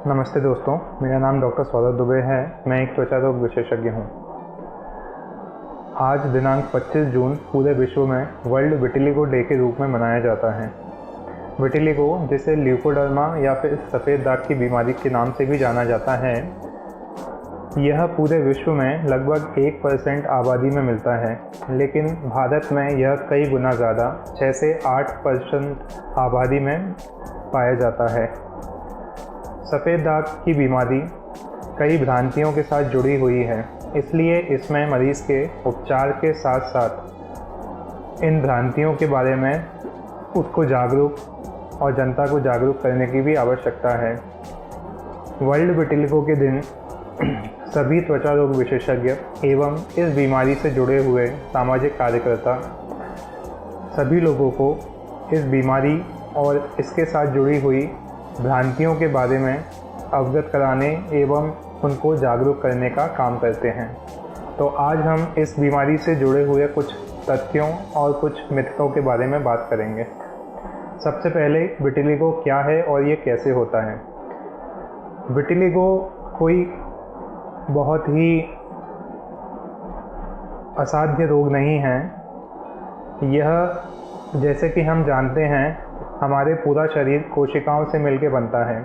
नमस्ते दोस्तों, मेरा नाम डॉक्टर सौरभ दुबे है। मैं एक त्वचा रोग विशेषज्ञ हूँ। आज दिनांक 25 जून पूरे विश्व में वर्ल्ड विटिलिगो डे के रूप में मनाया जाता है। विटिलिगो, जिसे ल्यूकोडर्मा या फिर सफ़ेद दाग की बीमारी के नाम से भी जाना जाता है, यह पूरे विश्व में लगभग 1% आबादी में मिलता है, लेकिन भारत में यह कई गुना ज़्यादा 6 से 8% आबादी में पाया जाता है। सफ़ेद दाग की बीमारी कई भ्रांतियों के साथ जुड़ी हुई है, इसलिए इसमें मरीज़ के उपचार के साथ साथ इन भ्रांतियों के बारे में उसको जागरूक और जनता को जागरूक करने की भी आवश्यकता है। वर्ल्ड विटिलिगो के दिन सभी त्वचा रोग विशेषज्ञ एवं इस बीमारी से जुड़े हुए सामाजिक कार्यकर्ता सभी लोगों को इस बीमारी और इसके साथ जुड़ी हुई भ्रांतियों के बारे में अवगत कराने एवं उनको जागरूक करने का काम करते हैं। तो आज हम इस बीमारी से जुड़े हुए कुछ तथ्यों और कुछ मिथकों के बारे में बात करेंगे। सबसे पहले विटिलिगो क्या है और ये कैसे होता है। विटिलिगो कोई बहुत ही असाध्य रोग नहीं है। यह, जैसे कि हम जानते हैं, हमारे पूरा शरीर कोशिकाओं से मिलकर बनता है।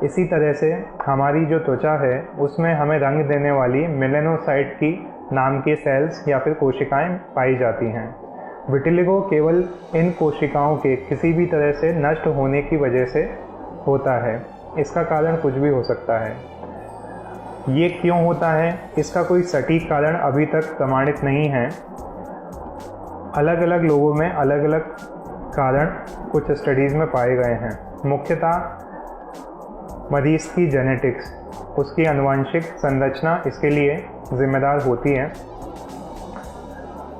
इसी तरह से हमारी जो त्वचा है उसमें हमें रंग देने वाली मेलेनोसाइट की नाम की सेल्स या फिर कोशिकाएं पाई जाती हैं। विटिलिगो केवल इन कोशिकाओं के किसी भी तरह से नष्ट होने की वजह से होता है। इसका कारण कुछ भी हो सकता है। ये क्यों होता है, इसका कोई सटीक कारण अभी तक प्रमाणित नहीं है। अलग अलग लोगों में अलग अलग कारण कुछ स्टडीज़ में पाए गए हैं। मुख्यतः मरीज़ की जेनेटिक्स, उसकी आनुवंशिक संरचना इसके लिए जिम्मेदार होती है।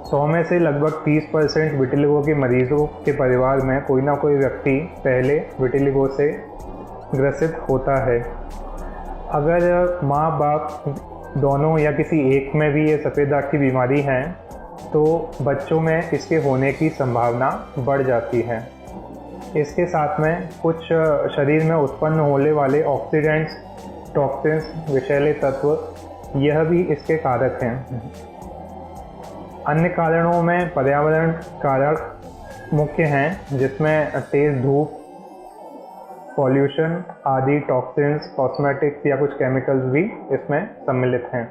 100 में से लगभग 30% विटिलिगो के मरीज़ों के परिवार में कोई ना कोई व्यक्ति पहले विटिलिगो से ग्रसित होता है। अगर माँ बाप दोनों या किसी एक में भी ये सफ़ेद दाग की बीमारी है तो बच्चों में इसके होने की संभावना बढ़ जाती है। इसके साथ में कुछ शरीर में उत्पन्न होने वाले ऑक्सीडेंट्स, टॉक्सिन्स, विषैले तत्व, यह भी इसके कारक हैं। अन्य कारणों में पर्यावरण कारक मुख्य हैं, जिसमें तेज़ धूप, पॉल्यूशन आदि, टॉक्सिन्स, कॉस्मेटिक्स या कुछ केमिकल्स भी इसमें सम्मिलित हैं।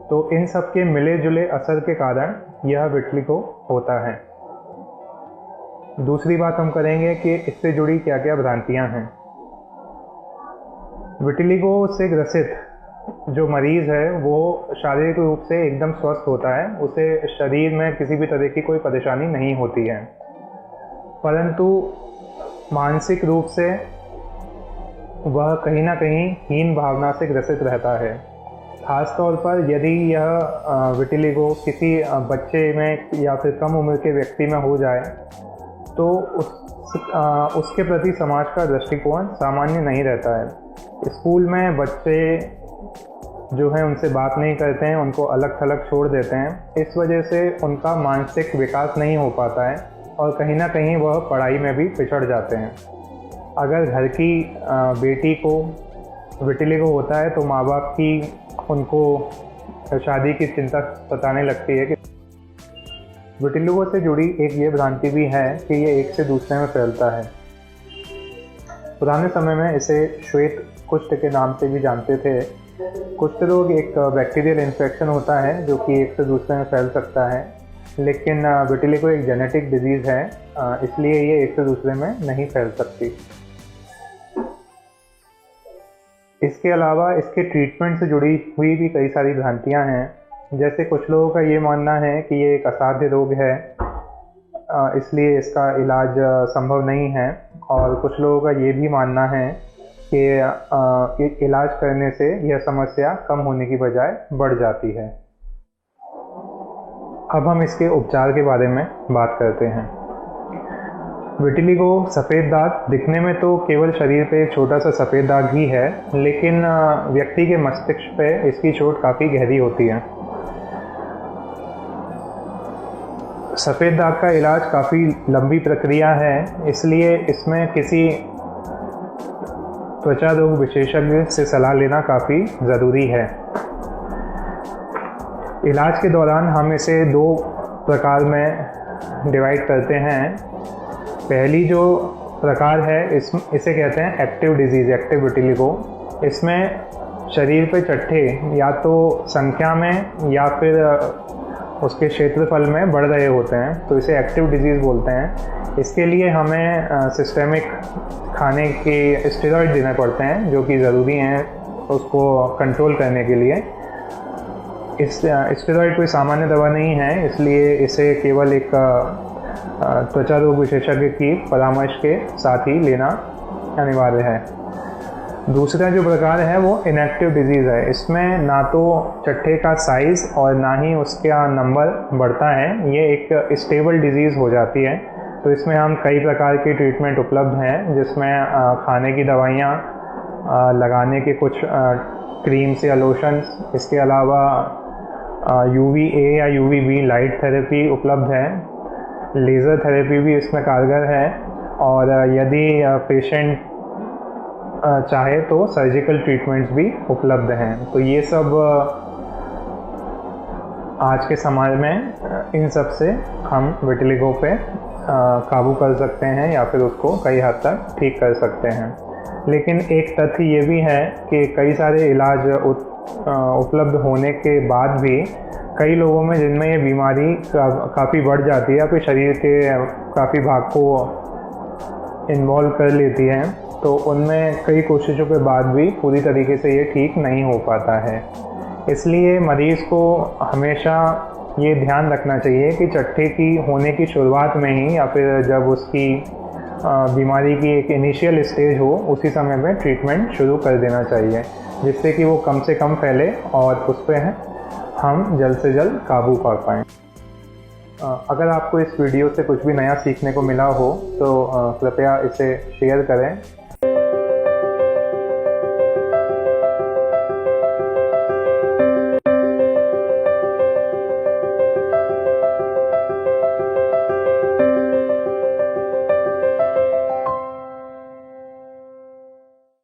तो इन सब के मिले जुले असर के कारण यह विटिलिगो होता है। दूसरी बात हम करेंगे कि इससे जुड़ी क्या क्या भ्रांतियां हैं। विटिलिगो से ग्रसित जो मरीज़ है वो शारीरिक रूप से एकदम स्वस्थ होता है, उसे शरीर में किसी भी तरह की कोई परेशानी नहीं होती है, परंतु मानसिक रूप से वह कहीं ना कहीं हीन भावना से ग्रसित रहता है। ख़ास तौर पर यदि यह विटिलिगो किसी बच्चे में या फिर कम उम्र के व्यक्ति में हो जाए तो उसके प्रति समाज का दृष्टिकोण सामान्य नहीं रहता है। स्कूल में बच्चे जो हैं उनसे बात नहीं करते हैं, उनको अलग थलग छोड़ देते हैं। इस वजह से उनका मानसिक विकास नहीं हो पाता है और कहीं ना कहीं वह पढ़ाई में भी पिछड़ जाते हैं। अगर घर की बेटी को विटिलिगो होता है तो माँ बाप की उनको शादी की चिंता सताने लगती है। कि विटिलिगो से जुड़ी एक ये भ्रांति भी है कि ये एक से दूसरे में फैलता है। पुराने समय में इसे श्वेत कुष्ठ के नाम से भी जानते थे। कुष्ठ रोग एक बैक्टीरियल इन्फेक्शन होता है जो कि एक से दूसरे में फैल सकता है, लेकिन विटिलिगो एक जेनेटिक डिजीज़ है, इसलिए ये एक से दूसरे में नहीं फैल सकती। इसके अलावा इसके ट्रीटमेंट से जुड़ी हुई भी कई सारी भ्रांतियां हैं। जैसे कुछ लोगों का ये मानना है कि ये एक असाध्य रोग है, इसलिए इसका इलाज संभव नहीं है, और कुछ लोगों का ये भी मानना है कि इलाज करने से यह समस्या कम होने की बजाय बढ़ जाती है। अब हम इसके उपचार के बारे में बात करते हैं। विटिलिगो सफ़ेद दाग दिखने में तो केवल शरीर पे एक छोटा सा सफ़ेद दाग ही है, लेकिन व्यक्ति के मस्तिष्क पे इसकी चोट काफ़ी गहरी होती है। सफ़ेद दाग का इलाज काफ़ी लंबी प्रक्रिया है, इसलिए इसमें किसी त्वचा रोग विशेषज्ञ से सलाह लेना काफ़ी ज़रूरी है। इलाज के दौरान हम इसे 2 प्रकार में डिवाइड करते हैं। पहली जो प्रकार है इसे कहते हैं एक्टिव डिजीज़, एक्टिव विटिलिगो। इसमें शरीर पे चट्टे या तो संख्या में या फिर उसके क्षेत्रफल में बढ़ रहे होते हैं, तो इसे एक्टिव डिजीज़ बोलते हैं। इसके लिए हमें सिस्टेमिक खाने के स्टेरॉइड देने पड़ते हैं जो कि ज़रूरी हैं उसको कंट्रोल करने के लिए। इस स्टेरॉइड कोई सामान्य दवा नहीं है, इसलिए इसे केवल एक त्वचा रोग विशेषज्ञ की परामर्श के साथ ही लेना अनिवार्य है। दूसरा जो प्रकार है वो इनएक्टिव डिजीज़ है। इसमें ना तो चट्टे का साइज़ और ना ही उसका नंबर बढ़ता है, ये एक स्टेबल डिजीज़ हो जाती है। तो इसमें हम कई प्रकार की ट्रीटमेंट उपलब्ध हैं, जिसमें खाने की दवाइयाँ, लगाने के कुछ क्रीम्स या लोशंस, इसके अलावा UVA या UVB लाइट थेरेपी उपलब्ध है। लेज़र थेरेपी भी इसमें कारगर है, और यदि पेशेंट चाहे तो सर्जिकल ट्रीटमेंट्स भी उपलब्ध हैं। तो ये सब आज के समाज में इन सब से हम विटिलिगो पे काबू कर सकते हैं या फिर उसको कई हद तक ठीक कर सकते हैं। लेकिन एक तथ्य ये भी है कि कई सारे इलाज उपलब्ध होने के बाद भी कई लोगों में जिनमें ये बीमारी काफ़ी बढ़ जाती है या फिर शरीर के काफ़ी भाग को इन्वॉल्व कर लेती है, तो उनमें कई कोशिशों के बाद भी पूरी तरीके से ये ठीक नहीं हो पाता है। इसलिए मरीज़ को हमेशा ये ध्यान रखना चाहिए कि चट्टे की होने की शुरुआत में ही या फिर जब उसकी बीमारी की एक इनिशियल स्टेज हो, उसी समय में ट्रीटमेंट शुरू कर देना चाहिए, जिससे कि वो कम से कम फैले और उस पर हम जल्द से जल्द काबू पा पाएँ। अगर आपको इस वीडियो से कुछ भी नया सीखने को मिला हो तो कृपया इसे शेयर करें